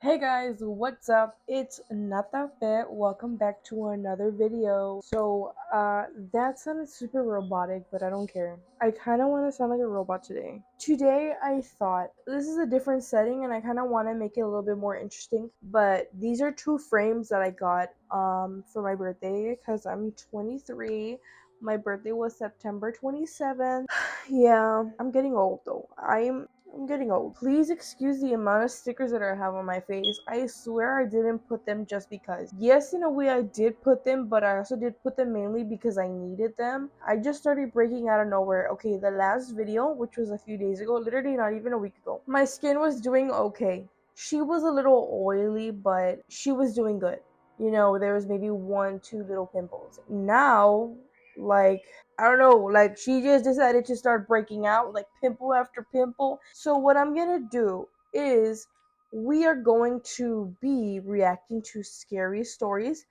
Hey guys, what's up? It's Nata Fe. Welcome back to another video. That sounded super robotic, but I don't care. I kind of want to sound like a robot today. Today, I thought this is a different setting and I kind of want to make it a little bit more interesting. But these are two frames that I got for my birthday because I'm 23. My birthday was September 27th. Yeah, I'm getting old though. I'm getting old. Please excuse the amount of stickers that I have on my face. I swear I didn't put them just because. Yes, in a way I did put them, but I also did put them mainly because I needed them. I just started breaking out of nowhere. Okay, the last video, which was a few days ago, literally not even a week ago, my skin was doing okay. She was a little oily, but she was doing good. There was maybe one, two little pimples. Now, like, I don't know, like she just decided to start breaking out like pimple after pimple. So what I'm gonna do is we are going to be reacting to scary stories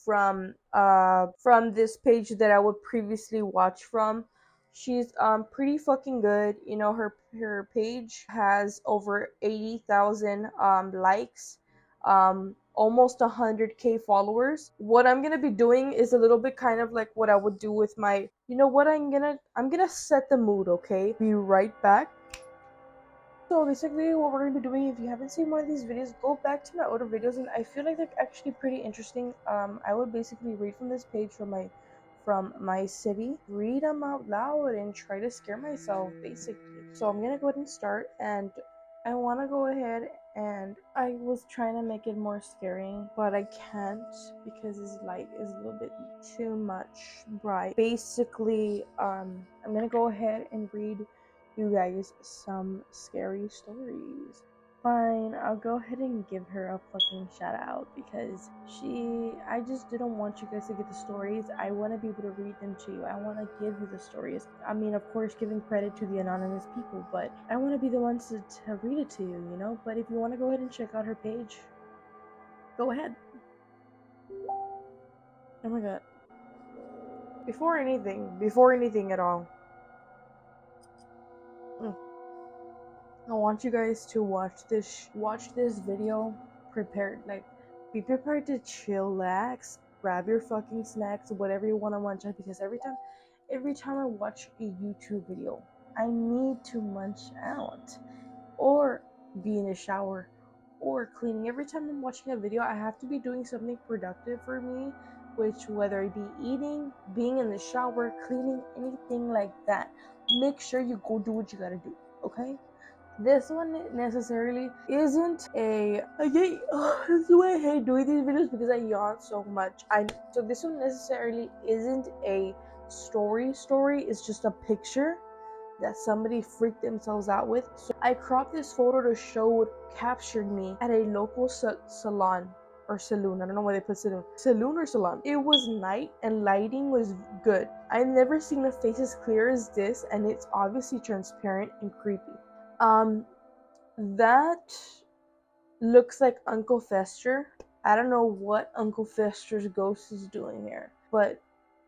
from this page that I would previously watch from. She's pretty fucking good. Her page has over 80,000 likes, almost 100K followers. What I'm gonna be doing is a little bit kind of like what I would do with my. You know what I'm gonna set the mood. Okay, be right back. So basically what we're going to be doing, if you haven't seen one of these videos, go back to my older videos, and I feel like they're actually pretty interesting. I would basically read from this page from my city, read them out loud and try to scare myself basically. So I'm going to go ahead and start, and I want to go ahead, and I was trying to make it more scary, but I can't because this light is a little bit too much bright. Basically, I'm going to go ahead and read you guys some scary stories. Fine, I'll go ahead and give her a fucking shout out because I just didn't want you guys to get the stories. I want to be able to read them to you. I want to give you the stories. I mean, of course, giving credit to the anonymous people, but I want to be the ones to read it to you. But if you want to go ahead and check out her page, go ahead. Oh my god. Before anything at all, I want you guys to watch this video prepared. Like, be prepared to chillax, grab your fucking snacks, whatever you want to munch on, because every time I watch a YouTube video, I need to munch out or be in the shower or cleaning. Every time I'm watching a video, I have to be doing something productive for me, which whether it be eating, being in the shower, cleaning, anything like that. Make sure you go do what you gotta do, okay? This one necessarily isn't I hate this is why I hate doing these videos, because I yawn so much. So this one necessarily isn't a story, it's just a picture that somebody freaked themselves out with. So I cropped this photo to show what captured me at a local salon or saloon. I don't know why they put saloon or salon. It was night and lighting was good. I've never seen a face as clear as this, and it's obviously transparent and creepy. um that looks like Uncle Fester. I don't know what Uncle Fester's ghost is doing here, but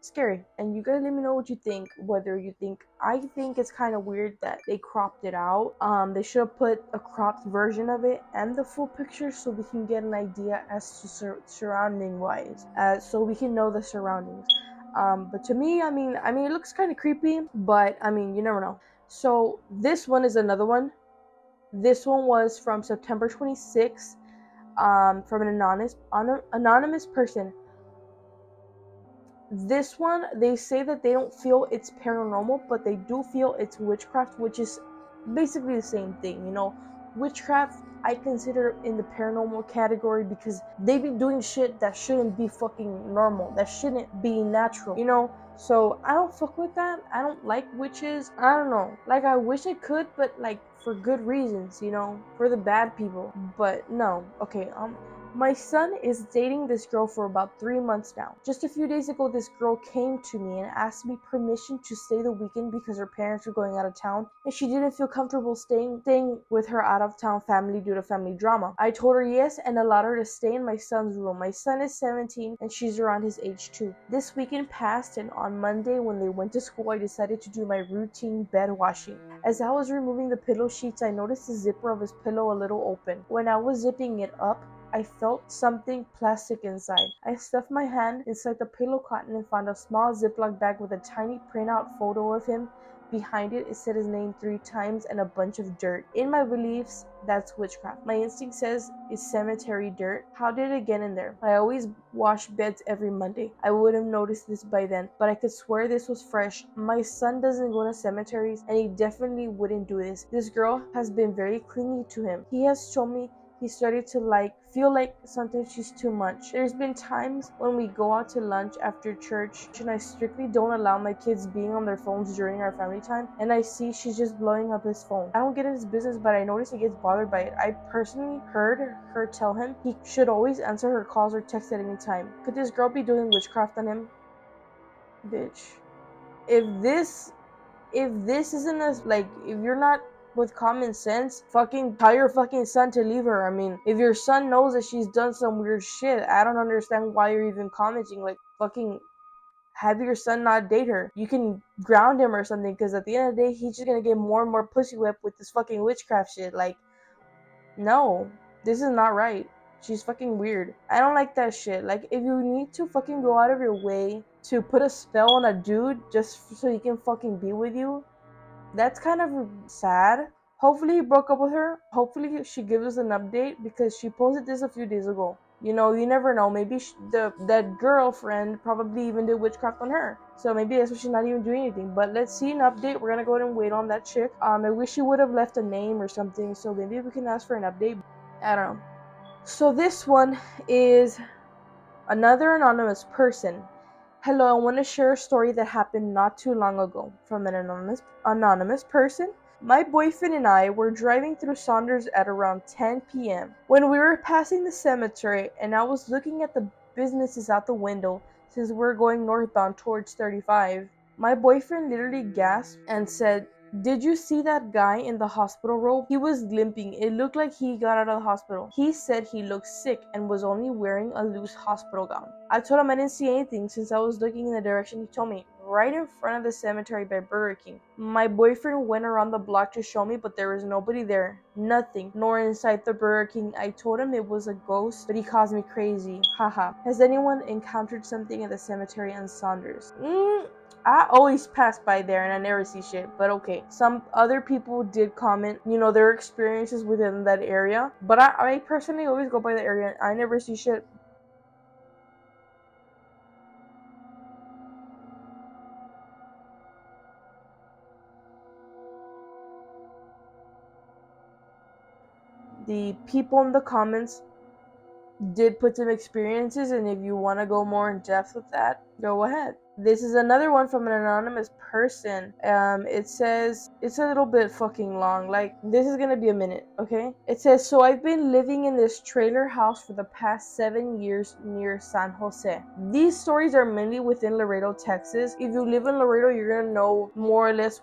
scary. And you guys let me know what you think. Whether you think, I think it's kind of weird that they cropped it out. They should have put a cropped version of it and the full picture so we can get an idea as to surrounding wise, so we can know the surroundings. But to me, I mean, it looks kind of creepy, but I mean, you never know. So this one is another one. This one was from September 26th, from an anonymous person. This one, they say that they don't feel it's paranormal, but they do feel it's witchcraft, which is basically the same thing. Witchcraft, I consider in the paranormal category because they be doing shit that shouldn't be fucking normal, that shouldn't be natural. So I don't fuck with that. I don't like witches. I don't know. Like, I wish I could, but like for good reasons, for the bad people. But no. Okay, My son is dating this girl for about 3 months now. Just a few days ago, this girl came to me and asked me permission to stay the weekend because her parents were going out of town and she didn't feel comfortable staying with her out of town family due to family drama. I told her yes and allowed her to stay in my son's room. My son is 17 and she's around his age too. This weekend passed and on Monday when they went to school, I decided to do my routine bed washing. As I was removing the pillow sheets, I noticed the zipper of his pillow a little open. When I was zipping it up, I felt something plastic inside. I stuffed my hand inside the pillow cotton and found a small Ziploc bag with a tiny printout photo of him. Behind it, it said his name 3 times and a bunch of dirt. In my beliefs, that's witchcraft. My instinct says it's cemetery dirt. How did it get in there? I always wash beds every Monday. I would have noticed this by then, but I could swear this was fresh. My son doesn't go to cemeteries and he definitely wouldn't do this. This girl has been very clingy to him. He has shown me he started to feel like sometimes she's too much. There's been times when we go out to lunch after church and I strictly don't allow my kids being on their phones during our family time, and I see she's just blowing up his phone. I don't get in his business, but I notice he gets bothered by it. I personally heard her tell him he should always answer her calls or text at any time. Could this girl be doing witchcraft on him? Bitch. If this isn't if you're not with common sense, fucking tell your fucking son to leave her. I mean, if your son knows that she's done some weird shit, I don't understand why you're even commenting. Like, fucking have your son not date her. You can ground him or something, because at the end of the day, he's just gonna get more and more pussy whipped with this fucking witchcraft shit. Like, no, this is not right. She's fucking weird. I don't like that shit. Like, if you need to fucking go out of your way to put a spell on a dude just so he can fucking be with you, that's kind of sad. Hopefully he broke up with her. Hopefully she gives us an update, because she posted this a few days ago. You know, you never know. Maybe that girlfriend probably even did witchcraft on her. So maybe that's why she's not even doing anything. But let's see an update. We're gonna go ahead and wait on that chick. I wish she would have left a name or something, so maybe we can ask for an update. I don't know. So this one is another anonymous person. Hello, I want to share a story that happened not too long ago from an anonymous person. My boyfriend and I were driving through Saunders at around 10 p.m. when we were passing the cemetery, and I was looking at the businesses out the window since we're going northbound towards 35. My boyfriend literally gasped and said, "Did you see that guy in the hospital robe? He was limping. It looked like he got out of the hospital. He said he looked sick and was only wearing a loose hospital gown." I told him I didn't see anything since I was looking in the direction he told me, right in front of the cemetery by Burger King. My boyfriend went around the block to show me, but there was nobody there. Nothing. Nor inside the Burger King. I told him it was a ghost, but he calls me crazy. Haha. Has anyone encountered something in the cemetery on Saunders? I always pass by there and I never see shit, but okay. Some other people did comment, their experiences within that area, but I personally always go by the area and I never see shit. The people in the comments did put some experiences, and if you want to go more in depth with that, go ahead. This is another one from an anonymous person. It says, it's a little bit fucking long. Like, this is gonna be a minute, okay? It says, so I've been living in this trailer house for the past 7 years near San Jose. These stories are mainly within Laredo, Texas. If you live in Laredo, you're gonna know more or less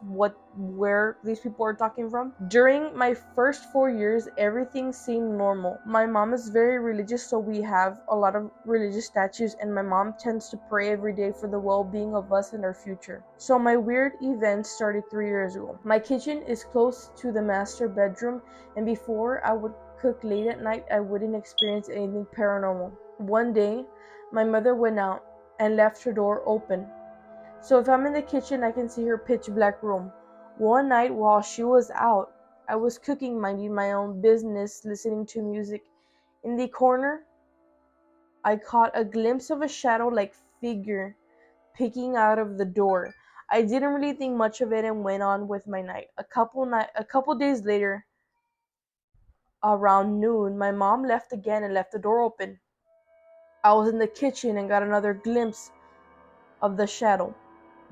where these people are talking from. During my first 4 years, everything seemed normal. My mom is very religious, so we have a lot of religious statues, and my mom tends to pray every day for the well-being of us and our future. So my weird event started 3 years ago. My kitchen is close to the master bedroom, and before I would cook late at night, I wouldn't experience anything paranormal. One day, my mother went out and left her door open. So if I'm in the kitchen, I can see her pitch black room. One night while she was out, I was cooking, minding my own business, listening to music. In the corner, I caught a glimpse of a shadow-like figure peeking out of the door. I didn't really think much of it and went on with my night. A couple days later, around noon, my mom left again and left the door open. I was in the kitchen and got another glimpse of the shadow.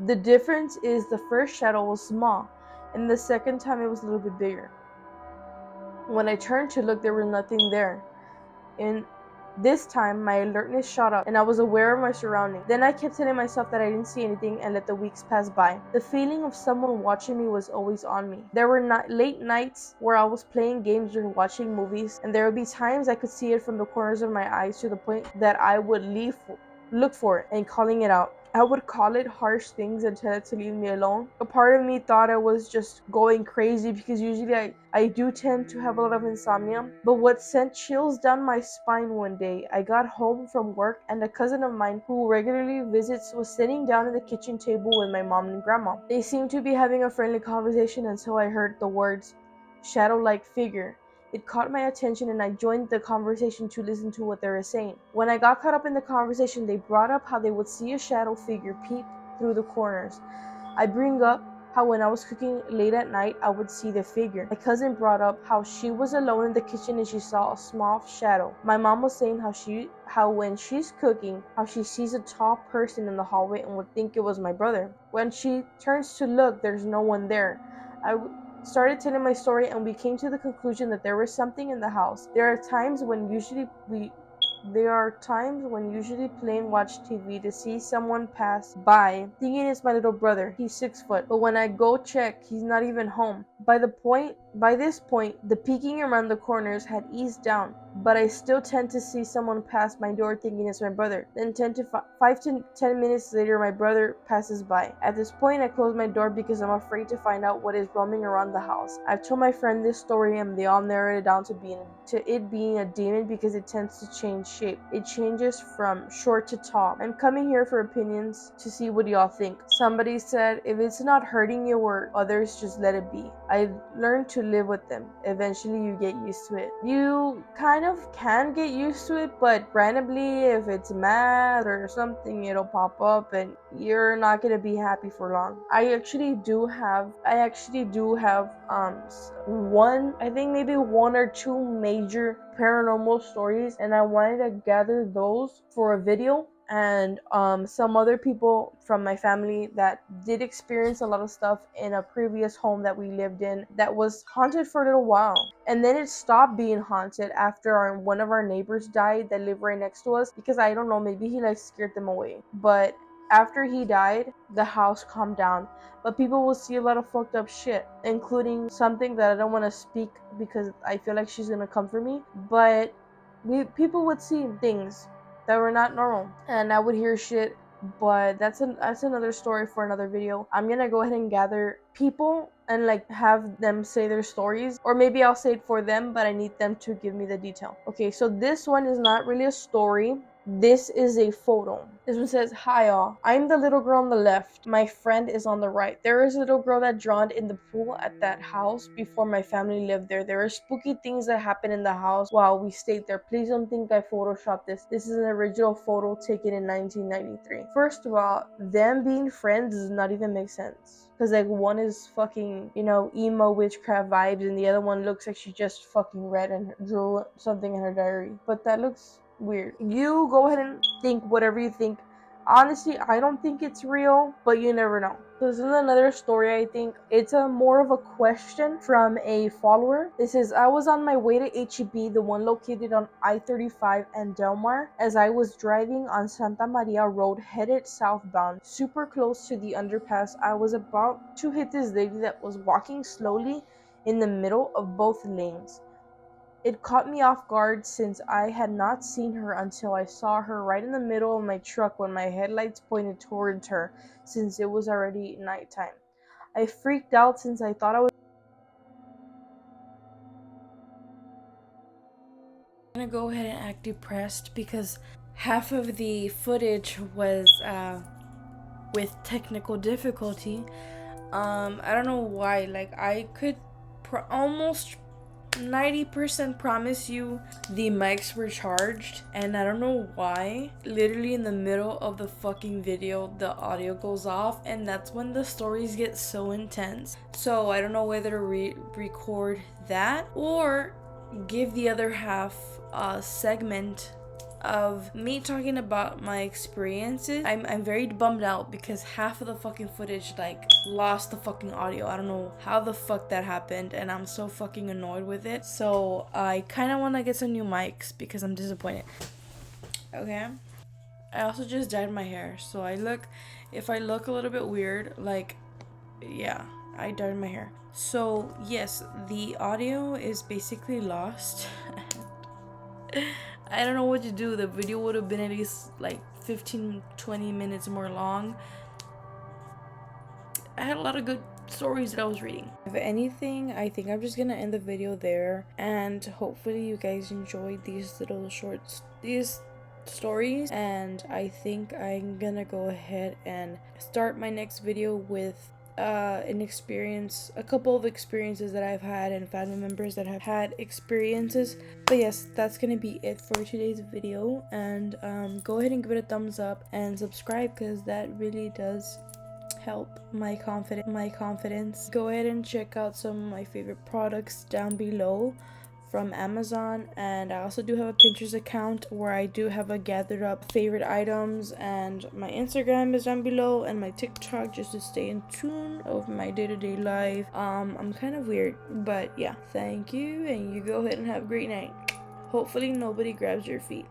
The difference is the first shadow was small, and the second time it was a little bit bigger. When I turned to look, there was nothing there. This time, my alertness shot up and I was aware of my surroundings. Then I kept telling myself that I didn't see anything and let the weeks pass by. The feeling of someone watching me was always on me. There were late nights where I was playing games or watching movies, and there would be times I could see it from the corners of my eyes to the point that I would look for it and calling it out. I would call it harsh things and tell it to leave me alone. A part of me thought I was just going crazy because usually I do tend to have a lot of insomnia. But what sent chills down my spine one day, I got home from work and a cousin of mine who regularly visits was sitting down at the kitchen table with my mom and grandma. They seemed to be having a friendly conversation until I heard the words shadow-like figure. It caught my attention and I joined the conversation to listen to what they were saying. When I got caught up in the conversation, they brought up how they would see a shadow figure peek through the corners. I bring up how when I was cooking late at night, I would see the figure. My cousin brought up how she was alone in the kitchen and she saw a small shadow. My mom was saying how when she's cooking, how she sees a tall person in the hallway and would think it was my brother. When she turns to look, there's no one there. I started telling my story and we came to the conclusion that there was something in the house. There are times when usually plain watch TV to see someone pass by, thinking it's my little brother. He's 6 foot, but when I go check, he's not even home. By this point, the peeking around the corners had eased down, but I still tend to see someone pass my door thinking it's my brother. Then 5 to 10 minutes later, my brother passes by. At this point, I close my door because I'm afraid to find out what is roaming around the house. I've told my friend this story and they all narrowed it down to it being a demon because it tends to change shape. It changes from short to tall. I'm coming here for opinions to see what y'all think. Somebody said, if it's not hurting you or others, just let it be. I've learned to live with them. Eventually you get used to it. You kind of can get used to it, but randomly if it's mad or something, it'll pop up and you're not gonna be happy for long. I actually do have one, I think maybe one or two major paranormal stories, and I wanted to gather those for a video. And some other people from my family that did experience a lot of stuff in a previous home that we lived in that was haunted for a little while, and then it stopped being haunted after one of our neighbors died that lived right next to us, because I don't know, maybe he like scared them away. But after he died, the house calmed down, but people will see a lot of fucked up shit, including something that I don't want to speak because I feel like she's gonna come for me. But people would see things that were not normal, and I would hear shit. But that's another story for another video. I'm gonna go ahead and gather people and like have them say their stories, or maybe I'll say it for them, but I need them to give me the detail. Okay, so this one is not really a story. This is a photo. This one says, "Hi all, I'm the little girl on the left. My friend is on the right. There is a little girl that drowned in the pool at that house before my family lived there. There are spooky things that happen in the house while we stayed there. Please don't think I photoshopped this. This is an original photo taken in 1993. First of all, them being friends does not even make sense. Because like one is fucking, emo witchcraft vibes, and the other one looks like she just fucking read and drew something in her diary. But that looks weird. You go ahead and think whatever you think. Honestly, I don't think it's real, but you never know. So this is another story. I think it's a more of a question from a follower. This is, I was on my way to HEB, the one located on I-35 and Delmar, as I was driving on Santa Maria Road headed southbound, super close to the underpass. I was about to hit this lady that was walking slowly in the middle of both lanes. It caught me off guard since I had not seen her until I saw her right in the middle of my truck when my headlights pointed towards her, since it was already nighttime. I freaked out since I thought I was gonna go ahead and act depressed because half of the footage was with technical difficulty. I don't know why. Like, I could almost 90% promise you the mics were charged, and I don't know why. Literally in the middle of the fucking video, the audio goes off, and that's when the stories get so intense. So I don't know whether to record that or give the other half a segment of me talking about my experiences. I'm very bummed out because half of the fucking footage like lost the fucking audio. I don't know how the fuck that happened, and I'm so fucking annoyed with it. So I kind of want to get some new mics because I'm disappointed. Okay. I also just dyed my hair, so if I look a little bit weird, like, yeah, I dyed my hair. So yes, the audio is basically lost. I don't know what to do. The video would have been at least like 15-20 minutes more long. I had a lot of good stories that I was reading. If anything, I think I'm just gonna end the video there, and hopefully you guys enjoyed these little shorts, these stories, and I think I'm gonna go ahead and start my next video with a couple of experiences that I've had, and family members that have had experiences. But yes, that's gonna be it for today's video, and go ahead and give it a thumbs up and subscribe, because that really does help my confidence. Go ahead and check out some of my favorite products down below from Amazon, and I also do have a Pinterest account where I do have a gathered up favorite items, and my Instagram is down below, and my TikTok, just to stay in tune of my day-to-day life. I'm kind of weird, but yeah, thank you, and you go ahead and have a great night. Hopefully nobody grabs your feet.